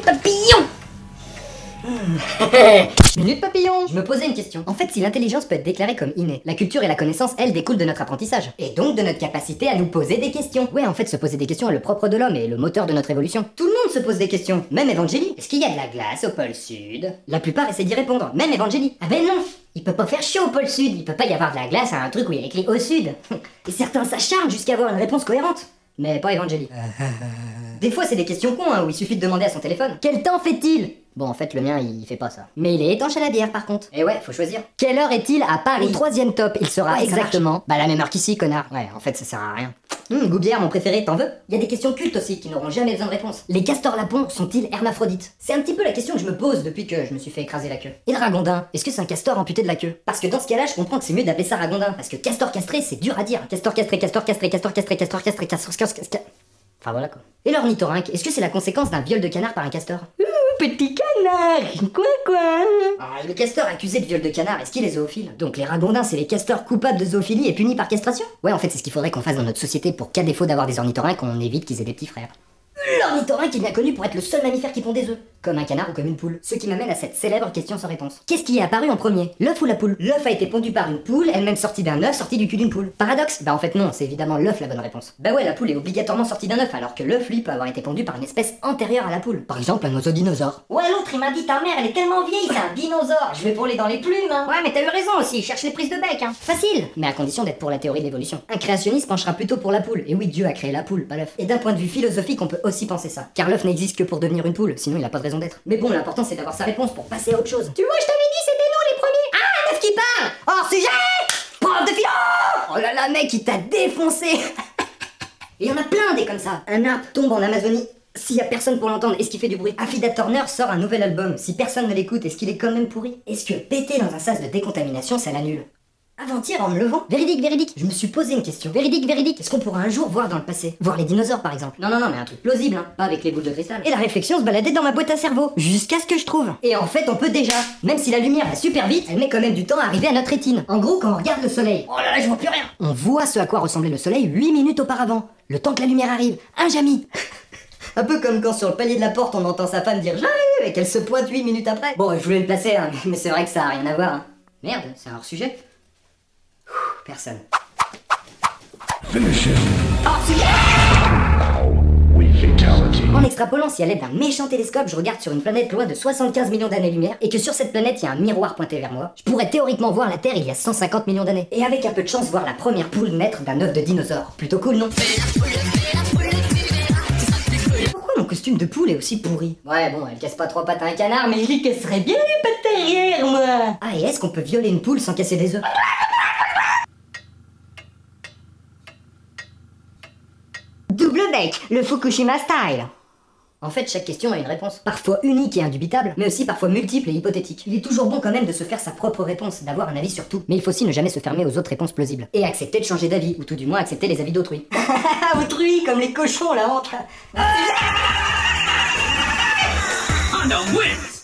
papillon. Minute papillon. Je me posais une question. En fait, si l'intelligence peut être déclarée comme innée, la culture et la connaissance, elles, découlent de notre apprentissage. Et donc de notre capacité à nous poser des questions. Ouais, en fait, se poser des questions est le propre de l'homme et le moteur de notre évolution. Tout le monde se pose des questions, même Evangélie. Est-ce qu'il y a de la glace au pôle sud? La plupart essaient d'y répondre, même Evangélie. Ah ben non, il peut pas faire chaud au pôle sud, il peut pas y avoir de la glace à un truc où il y a écrit au sud. Et certains s'acharnent jusqu'à avoir une réponse cohérente. Mais pas Evangélie. Des fois, c'est des questions cons, hein, où il suffit de demander à son téléphone. Quel temps fait-il? Bon, en fait, le mien, il fait pas ça. Mais il est étanche à la bière, par contre. Et ouais, faut choisir. Quelle heure est-il à Paris? Au troisième top, il sera exactement... Bah, la même heure qu'ici, connard. Ouais, en fait, ça sert à rien. Goubière, mon préféré, t'en veux? Il y a des questions cultes aussi, qui n'auront jamais besoin de réponse. Les castors lapons sont-ils hermaphrodites? C'est un petit peu la question que je me pose depuis que je me suis fait écraser la queue. Et le ragondin, est-ce que c'est un castor amputé de la queue? Parce que dans ce cas-là, je comprends que c'est mieux d'appeler ça ragondin. Parce que castor castré, c'est dur à dire. Castor castré, castor castré, castor castré, castor castré, castor castré... Enfin voilà quoi. Et l'ornithorynque, est-ce que c'est la conséquence d'un viol de canard par un castor? Petit canard. Quoi. Ah, le castor accusé de viol de canard, est-ce qu'il est zoophile? Donc les ragondins, c'est les castors coupables de zoophilie et punis par castration? Ouais, en fait, c'est ce qu'il faudrait qu'on fasse dans notre société pour qu'à défaut d'avoir des ornithorynques, on évite qu'ils aient des petits frères. L'ornithorynque est bien connu pour être le seul mammifère qui pond des œufs, comme un canard ou comme une poule. Ce qui m'amène à cette célèbre question sans réponse. Qu'est-ce qui est apparu en premier, l'œuf ou la poule? L'œuf a été pondu par une poule, elle-même sortie d'un œuf sorti du cul d'une poule. Paradoxe? Bah en fait non, c'est évidemment l'œuf la bonne réponse. Bah ouais, la poule est obligatoirement sortie d'un œuf, alors que l'œuf lui peut avoir été pondu par une espèce antérieure à la poule. Par exemple un oeso-dinosaure. Ouais, l'autre il m'a dit ta mère elle est tellement vieille, c'est un dinosaure. Je vais pour les dans les plumes, hein. Ouais, mais t'as eu raison aussi, cherche les prises de bec, hein. Facile, mais à condition d'être pour la théorie de l'évolution. Un créationniste penchera plutôt pour la poule. Et oui, Dieu a créé la poule, pas l'œuf. Et d'un point de vue philosophique, on peut aussi penser ça. Car l'œuf n'existe que pour devenir une poule, sinon il a pas de raison d'être. Mais bon, l'important c'est d'avoir sa réponse pour passer à autre chose. Tu vois, je t'avais dit c'était nous les premiers. Ah, un œuf qui parle. Hors sujet. Prof de philo. Oh là là, mec, il t'a défoncé. Et il y en a plein des comme ça. Un arbre tombe en Amazonie. S'il y a personne pour l'entendre, est-ce qu'il fait du bruit? Affida Turner sort un nouvel album. Si personne ne l'écoute, est-ce qu'il est quand même pourri? Est-ce que péter dans un sas de décontamination, ça l'annule? Avant-hier, en me levant, véridique, je me suis posé une question. Véridique, est-ce qu'on pourra un jour voir dans le passé? Voir les dinosaures, par exemple. Non, mais un truc plausible, hein, pas avec les boules de cristal. Et la réflexion se baladait dans ma boîte à cerveau, jusqu'à ce que je trouve. Et en fait, on peut déjà. Même si la lumière va super vite, elle met quand même du temps à arriver à notre rétine. En gros, quand on regarde le soleil, oh là là, je vois plus rien. On voit ce à quoi ressemblait le soleil 8 minutes auparavant. Le temps que la lumière arrive. Un Jamy. Un peu comme quand sur le palier de la porte, on entend sa femme dire j'arrive et qu'elle se pointe 8 minutes après. Bon, je voulais le placer, hein, mais c'est vrai que ça a rien à voir. Hein. Merde, c'est un hors-sujet. Personne. En extrapolant, si à l'aide d'un méchant télescope, je regarde sur une planète loin de 75 millions d'années-lumière, et que sur cette planète, il y a un miroir pointé vers moi, je pourrais théoriquement voir la Terre il y a 150 millions d'années. Et avec un peu de chance, voir la première poule naître d'un œuf de dinosaure. Plutôt cool, non? Pourquoi mon costume de poule est aussi pourri? Ouais, bon, elle casse pas trois pattes à un canard, mais je lui casserais bien les pattes derrière, moi. Ah, et est-ce qu'on peut violer une poule sans casser des œufs? Double bec, le Fukushima style. En fait, chaque question a une réponse. Parfois unique et indubitable, mais aussi parfois multiple et hypothétique. Il est toujours bon quand même de se faire sa propre réponse, d'avoir un avis sur tout. Mais il faut aussi ne jamais se fermer aux autres réponses plausibles. Et accepter de changer d'avis, ou tout du moins accepter les avis d'autrui. Autrui, comme les cochons, la honte. On the wins!